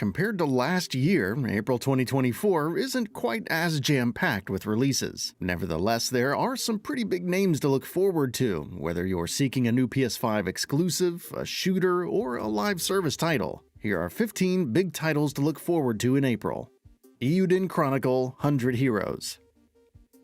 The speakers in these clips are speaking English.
compared to last year, April 2024 isn't quite as jam-packed with releases. Nevertheless, there are some pretty big names to look forward to, whether you're seeking a new PS5 exclusive, a shooter, or a live service title. Here are 15 big titles to look forward to in April. Eiyuden Chronicle 100 Heroes.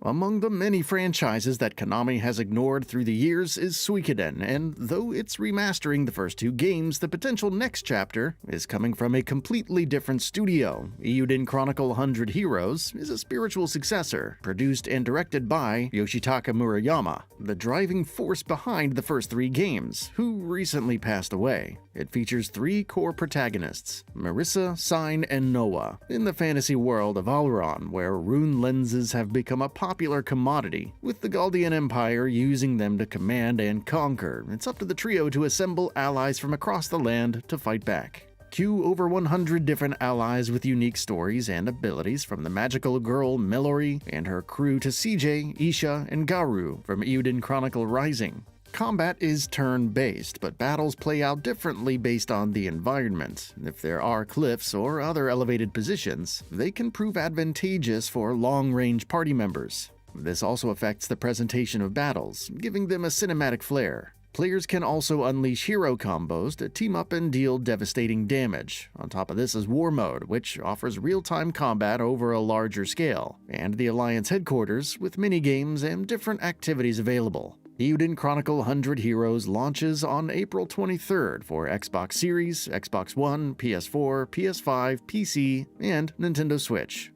Among the many franchises that Konami has ignored through the years is Suikoden, and though it's remastering the first two games, the potential next chapter is coming from a completely different studio. Eiyuden Chronicle 100 Heroes is a spiritual successor, produced and directed by Yoshitaka Murayama, the driving force behind the first three games, who recently passed away. It features three core protagonists, Marissa, Sign, and Noah, in the fantasy world of Alron, where rune lenses have become a popular commodity, with the Galdian Empire using them to command and conquer. It's up to the trio to assemble allies from across the land to fight back. Cue over 100 different allies with unique stories and abilities, from the magical girl Melori and her crew to CJ, Isha, and Garu from Eiyuden Chronicle Rising. Combat is turn-based, but battles play out differently based on the environment. If there are cliffs or other elevated positions, they can prove advantageous for long-range party members. This also affects the presentation of battles, giving them a cinematic flair. Players can also unleash hero combos to team up and deal devastating damage. On top of this is War Mode, which offers real-time combat over a larger scale, and the Alliance headquarters with minigames and different activities available. Eiyuden Chronicle 100 Heroes launches on April 23rd for Xbox Series, Xbox One, PS4, PS5, PC, and Nintendo Switch.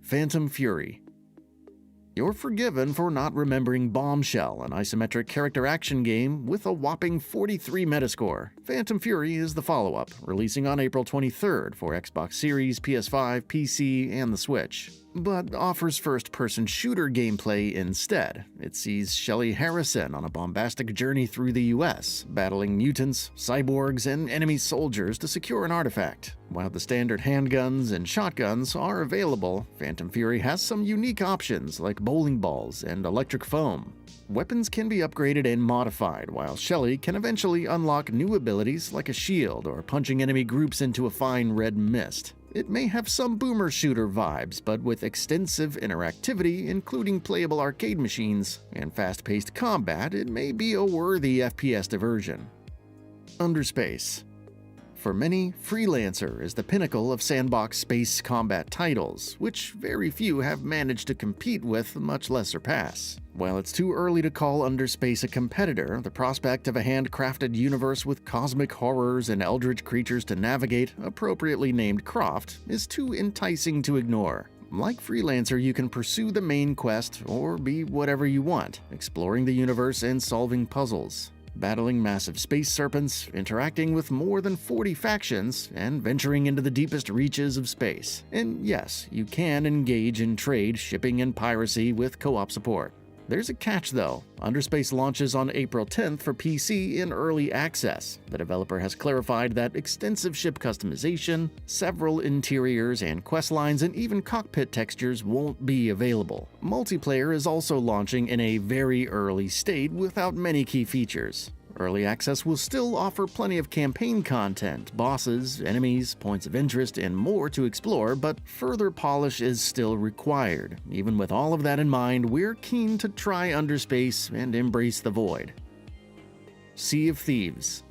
Phantom Fury. You're forgiven for not remembering Bombshell, an isometric character action game with a whopping 43 Metascore. Phantom Fury is the follow-up, releasing on April 23rd for Xbox Series, PS5, PC, and the Switch, but offers first-person shooter gameplay instead. It sees Shelly Harrison on a bombastic journey through the US, battling mutants, cyborgs, and enemy soldiers to secure an artifact. While the standard handguns and shotguns are available, Phantom Fury has some unique options like bowling balls and electric foam. Weapons can be upgraded and modified, while Shelly can eventually unlock new abilities like a shield or punching enemy groups into a fine red mist. It may have some boomer shooter vibes, but with extensive interactivity, including playable arcade machines and fast-paced combat, it may be a worthy FPS diversion. Underspace. For many, Freelancer is the pinnacle of sandbox space combat titles, which very few have managed to compete with, much less surpass. While it's too early to call Underspace a competitor, the prospect of a handcrafted universe with cosmic horrors and eldritch creatures to navigate, appropriately named Croft, is too enticing to ignore. Like Freelancer, you can pursue the main quest or be whatever you want, exploring the universe and solving puzzles, battling massive space serpents, interacting with more than 40 factions, and venturing into the deepest reaches of space. And yes, you can engage in trade, shipping, and piracy with co-op support. There's a catch though. Underspace launches on April 10th for PC in early access. The developer has clarified that extensive ship customization, several interiors and quest lines, and even cockpit textures won't be available. Multiplayer is also launching in a very early state without many key features. Early access will still offer plenty of campaign content, bosses, enemies, points of interest, and more to explore, but further polish is still required. Even with all of that in mind, we're keen to try Underspace and embrace the void. Sea of Thieves.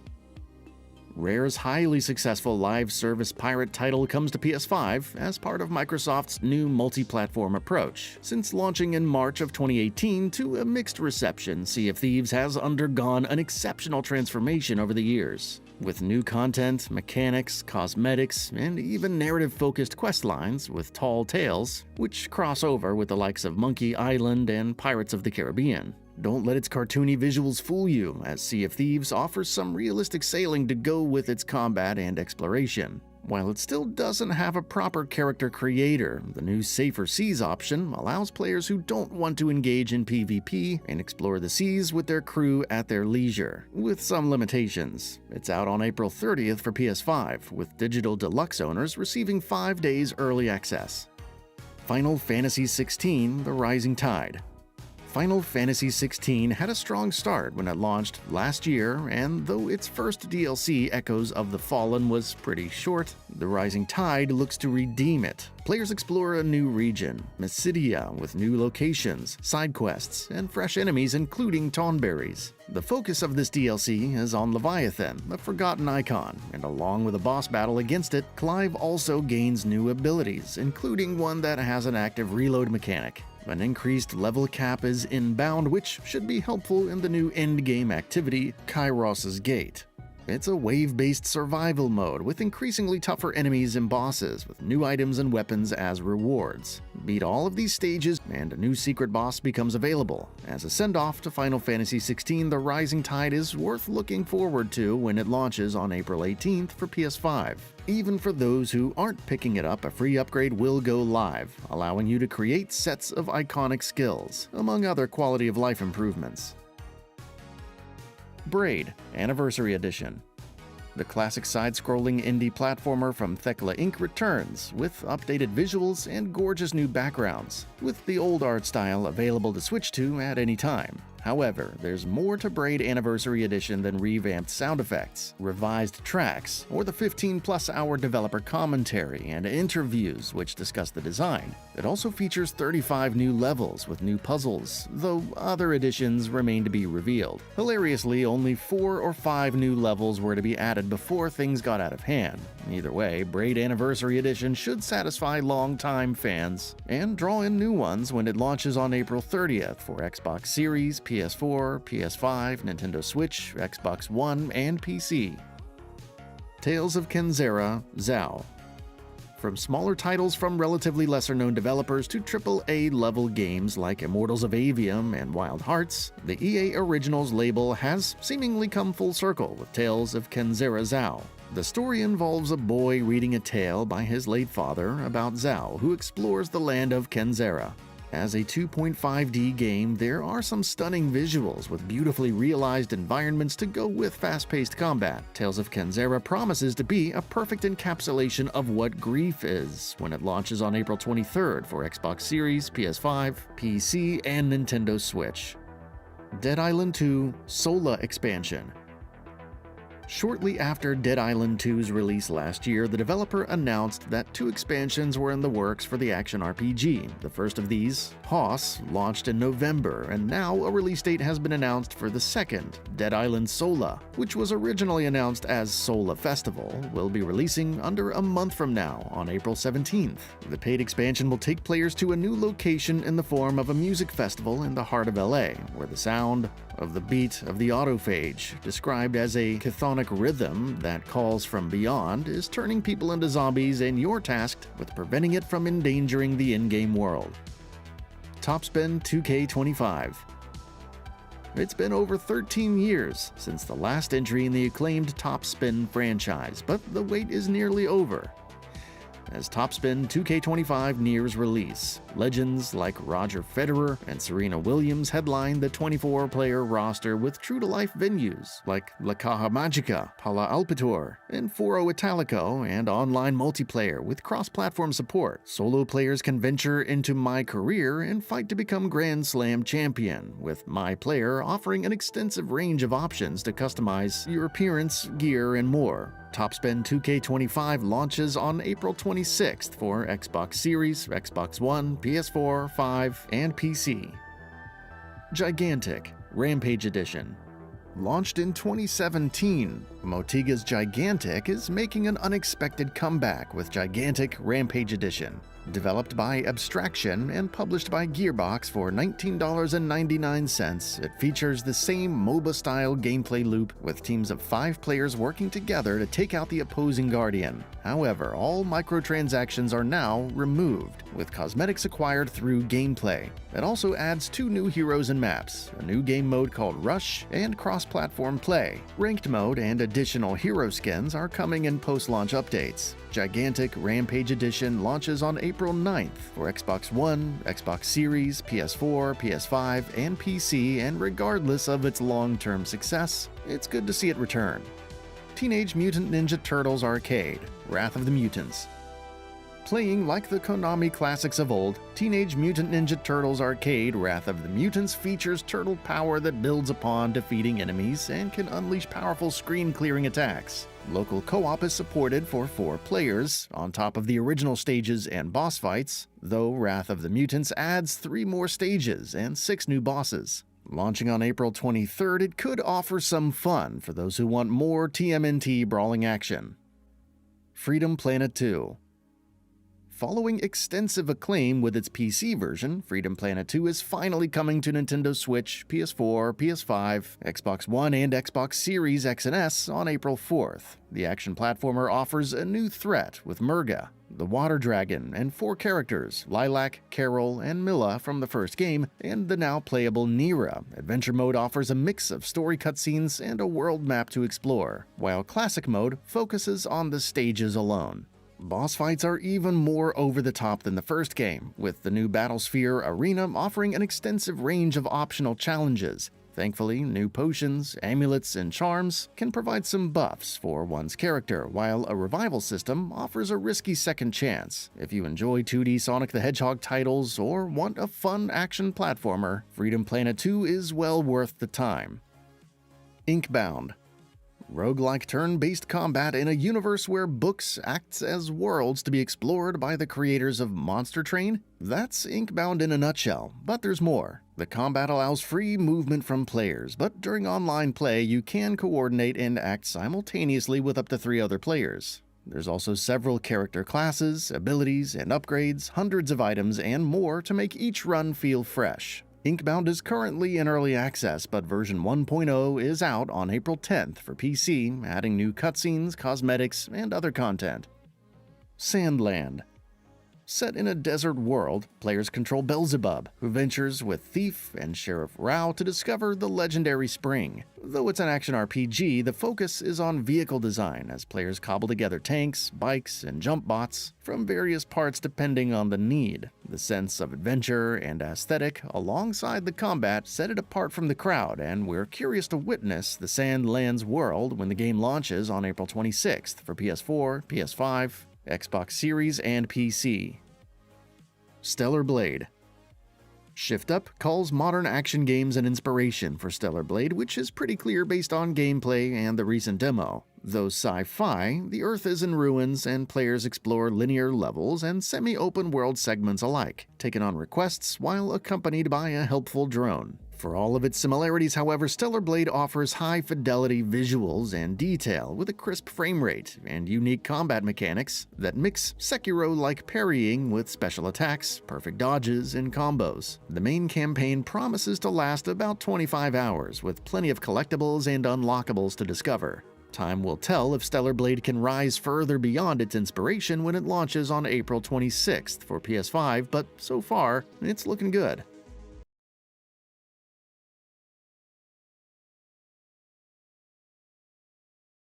Rare's highly successful live service pirate title comes to PS5 as part of Microsoft's new multi-platform approach. Since launching in March of 2018 to a mixed reception, Sea of Thieves has undergone an exceptional transformation over the years. With new content, mechanics, cosmetics, and even narrative-focused questlines with tall tales, which cross over with the likes of Monkey Island and Pirates of the Caribbean. Don't let its cartoony visuals fool you, as Sea of Thieves offers some realistic sailing to go with its combat and exploration. While it still doesn't have a proper character creator, the new Safer Seas option allows players who don't want to engage in PvP and explore the seas with their crew at their leisure, with some limitations. It's out on April 30th for PS5, with Digital Deluxe owners receiving 5 days early access. Final Fantasy XVI: The Rising Tide. Final Fantasy XVI had a strong start when it launched last year, and though its first DLC, Echoes of the Fallen, was pretty short, the Rising Tide looks to redeem it. Players explore a new region, Mysidia, with new locations, side quests, and fresh enemies including Tonberries. The focus of this DLC is on Leviathan, a forgotten icon, and along with a boss battle against it, Clive also gains new abilities, including one that has an active reload mechanic. An increased level cap is inbound, which should be helpful in the new endgame activity, Kairos' Gate. It's a wave-based survival mode with increasingly tougher enemies and bosses, with new items and weapons as rewards. Beat all of these stages, and a new secret boss becomes available. As a send-off to Final Fantasy XVI, The Rising Tide is worth looking forward to when it launches on April 18th for PS5. Even for those who aren't picking it up, a free upgrade will go live, allowing you to create sets of iconic skills, among other quality-of-life improvements. Braid Anniversary Edition. The classic side-scrolling indie platformer from Thekla Inc. returns, with updated visuals and gorgeous new backgrounds, with the old art style available to switch to at any time. However, there's more to Braid Anniversary Edition than revamped sound effects, revised tracks, or the 15-plus hour developer commentary and interviews which discuss the design. It also features 35 new levels with new puzzles, though other additions remain to be revealed. Hilariously, only 4 or 5 new levels were to be added before things got out of hand. Either way, Braid Anniversary Edition should satisfy longtime fans and draw in new ones when it launches on April 30th for Xbox Series, PS4, PS5, Nintendo Switch, Xbox One, and PC. Tales of Kenzera Zao. From smaller titles from relatively lesser-known developers to AAA-level games like Immortals of Avium and Wild Hearts, the EA Originals label has seemingly come full circle with Tales of Kenzera Zao. The story involves a boy reading a tale by his late father about Zao, who explores the land of Kenzera. As a 2.5D game, there are some stunning visuals with beautifully realized environments to go with fast-paced combat. Tales of Kenzera promises to be a perfect encapsulation of what grief is when it launches on April 23rd for Xbox Series, PS5, PC, and Nintendo Switch. Dead Island 2 Sola Expansion. Shortly after Dead Island 2's release last year, the developer announced that 2 expansions were in the works for the action RPG. The first of these, Hoss, launched in November, and now a release date has been announced for the second, Dead Island Sola, which was originally announced as Sola Festival, will be releasing under a month from now on April 17th. The paid expansion will take players to a new location in the form of a music festival in the heart of LA, where the sound of the beat of the autophage, described as a chthonic rhythm that calls from beyond, is turning people into zombies, and you're tasked with preventing it from endangering the in-game world. Topspin 2K25. It's been over 13 years since the last entry in the acclaimed Topspin franchise, but the wait is nearly over. As Topspin 2K25 nears release, legends like Roger Federer and Serena Williams headline the 24-player roster with true-to-life venues like La Caja Magica, Pala Alpitor, and Foro Italico, and online multiplayer with cross-platform support. Solo players can venture into My Career and fight to become Grand Slam champion, with My Player offering an extensive range of options to customize your appearance, gear, and more. Topspin 2K25 launches on April 26th for Xbox Series, Xbox One, PS4, 5, and PC. Gigantic Rampage Edition. Launched in 2017, Motiga's Gigantic is making an unexpected comeback with Gigantic Rampage Edition. Developed by Abstraction and published by Gearbox for $19.99, it features the same MOBA-style gameplay loop with teams of 5 players working together to take out the opposing Guardian. However, all microtransactions are now removed, with cosmetics acquired through gameplay. It also adds 2 new heroes and maps, a new game mode called Rush, and cross-platform play. Ranked mode and additional hero skins are coming in post-launch updates. Gigantic Rampage Edition launches on April 9th for Xbox One, Xbox Series, PS4, PS5, and PC, and regardless of its long-term success, it's good to see it return. Teenage Mutant Ninja Turtles Arcade: Wrath of the Mutants. Playing like the Konami classics of old, Teenage Mutant Ninja Turtles Arcade Wrath of the Mutants features turtle power that builds upon defeating enemies and can unleash powerful screen-clearing attacks. Local co-op is supported for 4 players, on top of the original stages and boss fights, though Wrath of the Mutants adds 3 more stages and 6 new bosses. Launching on April 23rd, it could offer some fun for those who want more TMNT brawling action. Freedom Planet 2. Following extensive acclaim with its PC version, Freedom Planet 2 is finally coming to Nintendo Switch, PS4, PS5, Xbox One, and Xbox Series X and S on April 4th. The action platformer offers a new threat with Murga, the water dragon, and 4 characters, Lilac, Carol, and Milla from the first game, and the now playable Nira. Adventure mode offers a mix of story cutscenes and a world map to explore, while classic mode focuses on the stages alone. Boss fights are even more over the top than the first game, with the new Battlesphere Arena offering an extensive range of optional challenges. Thankfully, new potions, amulets, and charms can provide some buffs for one's character, while a revival system offers a risky second chance. If you enjoy 2D Sonic the Hedgehog titles or want a fun action platformer, Freedom Planet 2 is well worth the time. Inkbound. Roguelike turn-based combat in a universe where books acts as worlds to be explored by the creators of Monster Train? That's Inkbound in a nutshell, but there's more. The combat allows free movement from players, but during online play you can coordinate and act simultaneously with up to 3 other players. There's also several character classes, abilities, and upgrades, hundreds of items, and more to make each run feel fresh. Inkbound is currently in early access, but version 1.0 is out on April 10th for PC, adding new cutscenes, cosmetics, and other content. Sandland. Set in a desert world, players control Beelzebub, who ventures with Thief and Sheriff Rao to discover the legendary spring. Though it's an action RPG, the focus is on vehicle design as players cobble together tanks, bikes, and jump bots from various parts depending on the need. The sense of adventure and aesthetic alongside the combat set it apart from the crowd, and we're curious to witness the Sandland's world when the game launches on April 26th for PS4, PS5, Xbox Series, and PC. Stellar Blade. Shift Up calls modern action games an inspiration for Stellar Blade, which is pretty clear based on gameplay and the recent demo. Though sci-fi, the Earth is in ruins and players explore linear levels and semi-open world segments alike, taking on requests while accompanied by a helpful drone. For all of its similarities, however, Stellar Blade offers high-fidelity visuals and detail with a crisp frame rate and unique combat mechanics that mix Sekiro-like parrying with special attacks, perfect dodges, and combos. The main campaign promises to last about 25 hours, with plenty of collectibles and unlockables to discover. Time will tell if Stellar Blade can rise further beyond its inspiration when it launches on April 26th for PS5, but so far, it's looking good.